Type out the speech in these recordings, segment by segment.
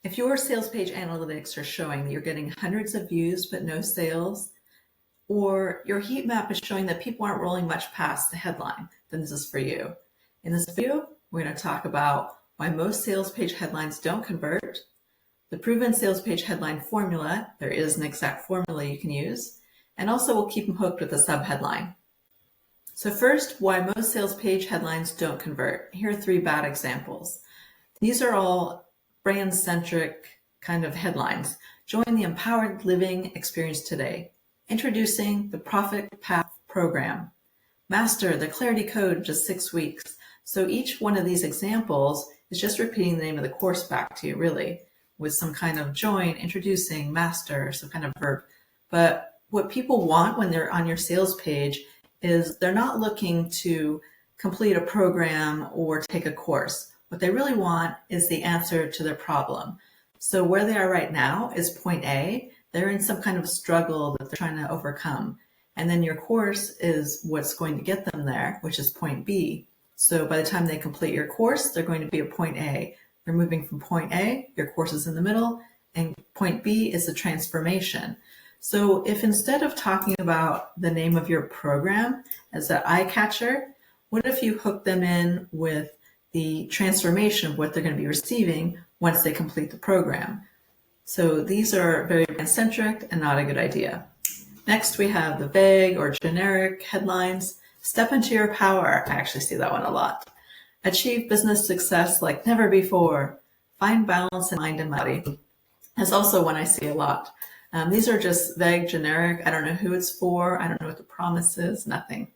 If your sales page analytics are showing that you're getting hundreds of views but no sales, or your heat map is showing that people aren't rolling much past the headline, then this is for you. In this video, we're going to talk about why most sales page headlines don't convert, the proven sales page headline formula, there is an exact formula you can use, and also we'll keep them hooked with a subheadline. So first, why most sales page headlines don't convert. Here are 3 bad examples. These are all brand-centric kind of headlines. Join the empowered living experience today. Introducing the Profit Path program. Master the clarity code in just 6 weeks. So each one of these examples is just repeating the name of the course back to you, really, with some kind of join, introducing, master, some kind of verb. But what people want when they're on your sales page is they're not looking to complete a program or take a course. What they really want is the answer to their problem. So where they are right now is point A. They're in some kind of struggle that they're trying to overcome. And then your course is what's going to get them there, which is point B. So by the time they complete your course, they're going to be at point A. They're moving from point A, your course is in the middle, and point B is the transformation. So if instead of talking about the name of your program as an eye catcher, what if you hook them in with the transformation of what they're going to be receiving once they complete the program? So these are very brand-centric and not a good idea. Next, we have the vague or generic headlines. Step into your power. I actually see that one a lot. Achieve business success like never before. Find balance in mind and body. That's also one I see a lot. These are just vague, generic. I don't know who it's for. I don't know what the promise is. Nothing.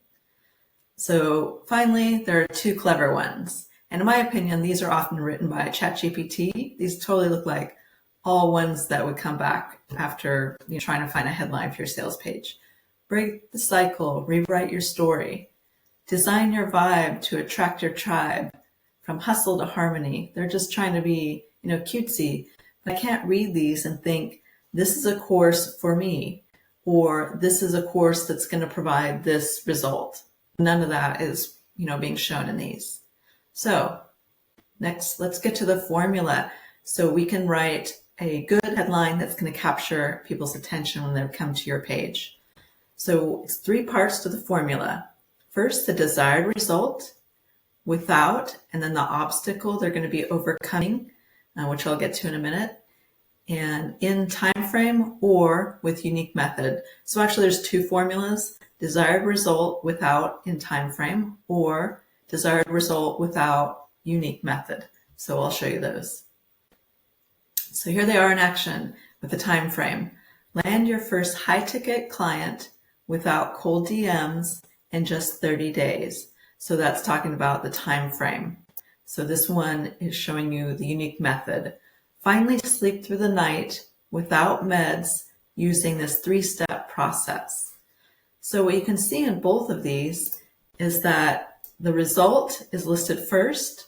So finally, there are 2 clever ones. And in my opinion, these are often written by ChatGPT. These totally look like all ones that would come back after you're trying to find a headline for your sales page. Break the cycle, rewrite your story, design your vibe to attract your tribe, from hustle to harmony. They're just trying to be, cutesy. But I can't read these and think, this is a course for me, or this is a course that's going to provide this result. None of that is, being shown in these. So next, let's get to the formula so we can write a good headline that's going to capture people's attention when they come to your page. So it's 3 parts to the formula. First, the desired result, without, and then the obstacle they're going to be overcoming, which I'll get to in a minute, and in time frame or with unique method. So actually there's 2 formulas, desired result without in time frame or desired result without unique method. So I'll show you those. So here they are in action with the time frame. Land your first high-ticket client without cold DMs in just 30 days. So that's talking about the time frame. So this one is showing you the unique method. Finally, sleep through the night without meds using this 3-step process. So what you can see in both of these is that the result is listed first,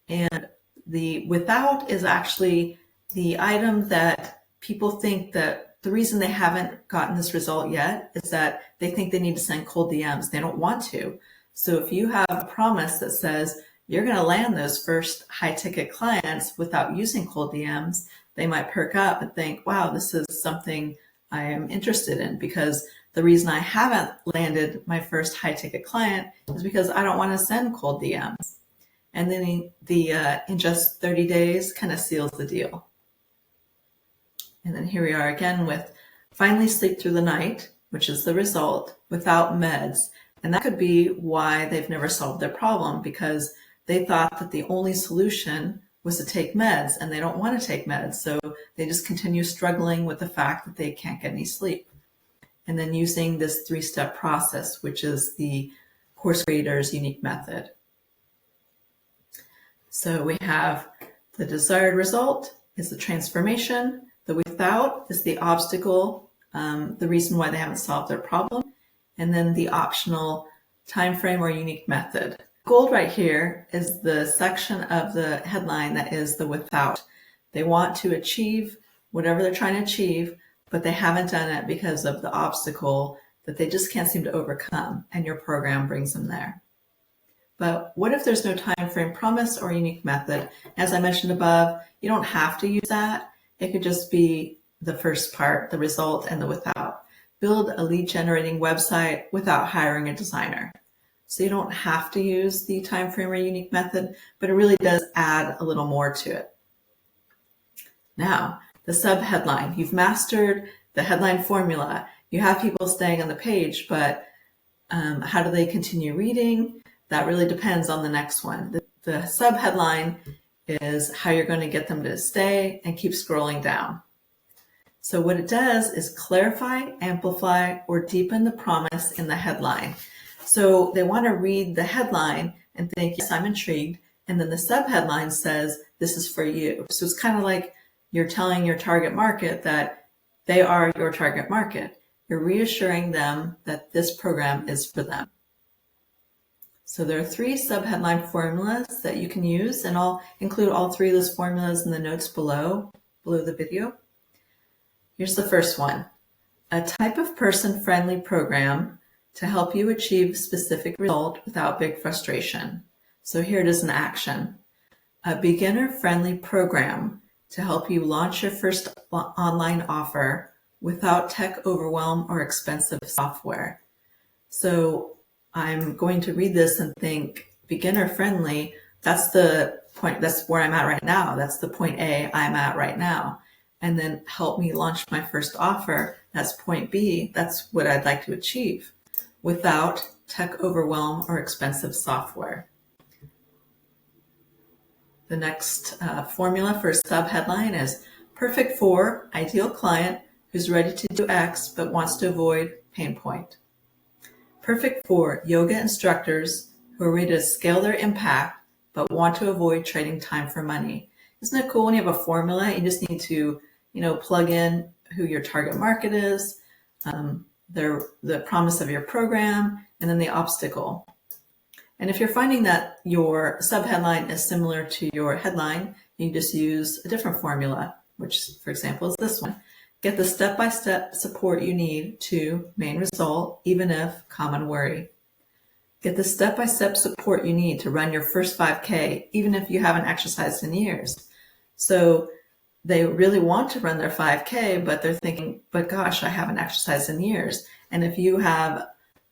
and the without is actually the item that people think that the reason they haven't gotten this result yet is that they think they need to send cold DMs. They don't want to. So if you have a promise that says you're going to land those first high-ticket clients without using cold DMs, they might perk up and think, wow, this is something I am interested in, because the reason I haven't landed my first high-ticket client is because I don't want to send cold DMs. And then in just 30 days kind of seals the deal. And then here we are again with finally sleep through the night, which is the result, without meds. And that could be why they've never solved their problem, because they thought that the only solution was to take meds, and they don't want to take meds. So they just continue struggling with the fact that they can't get any sleep. And then using this 3-step process, which is the course creator's unique method. So we have the desired result is the transformation. The without is the obstacle, the reason why they haven't solved their problem. And then the optional time frame or unique method. Gold right here is the section of the headline that is the without. They want to achieve whatever they're trying to achieve, but they haven't done it because of the obstacle that they just can't seem to overcome, and your program brings them there. but what if there's no time frame promise or unique method? As I mentioned above, you don't have to use that. It could just be the first part, the result and the without. Build a lead generating website without hiring a designer. So you don't have to use the time frame or unique method, but it really does add a little more to it. Now, the sub-headline. You've mastered the headline formula. You have people staying on the page, but how do they continue reading? That really depends on the next one. The sub-headline is how you're going to get them to stay and keep scrolling down. So what it does is clarify, amplify, or deepen the promise in the headline. So they want to read the headline and think, yes, I'm intrigued. And then the sub-headline says, this is for you. So it's kind of like you're telling your target market that they are your target market. You're reassuring them that this program is for them. So there are 3 sub-headline formulas that you can use, and I'll include all 3 of those formulas in the notes below the video. Here's the first one. A type of person-friendly program to help you achieve a specific result without big frustration. So here it is in action. A beginner-friendly program to help you launch your first online offer without tech overwhelm or expensive software. So I'm going to read this and think beginner-friendly, that's the point, that's where I'm at right now. That's the point A I'm at right now. And then help me launch my first offer, that's point B, that's what I'd like to achieve without tech overwhelm or expensive software. The next formula for sub-headline is perfect for ideal client who's ready to do X but wants to avoid pain point. Perfect for yoga instructors who are ready to scale their impact but want to avoid trading time for money. Isn't it cool when you have a formula? You just need to, plug in who your target market is, the promise of your program, and then the obstacle. And if you're finding that your sub-headline is similar to your headline, you just use a different formula, which, for example, is this one. Get the step-by-step support you need to main result, even if common worry. Get the step-by-step support you need to run your first 5K, even if you haven't exercised in years. So they really want to run their 5K, but they're thinking, but gosh, I haven't exercised in years. And if you have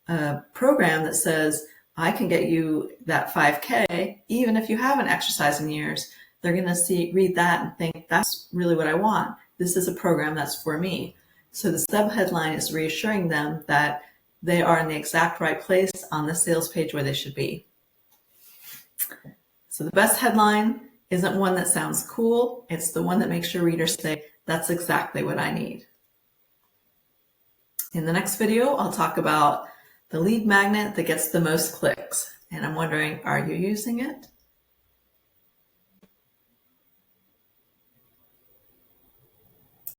a program that says, I can get you that 5K, even if you haven't exercised in years, they're going to read that and think, that's really what I want. This is a program that's for me. So the sub-headline is reassuring them that they are in the exact right place on the sales page where they should be. So the best headline isn't one that sounds cool. It's the one that makes your readers say, that's exactly what I need. In the next video, I'll talk about the lead magnet that gets the most clicks. And I'm wondering, are you using it?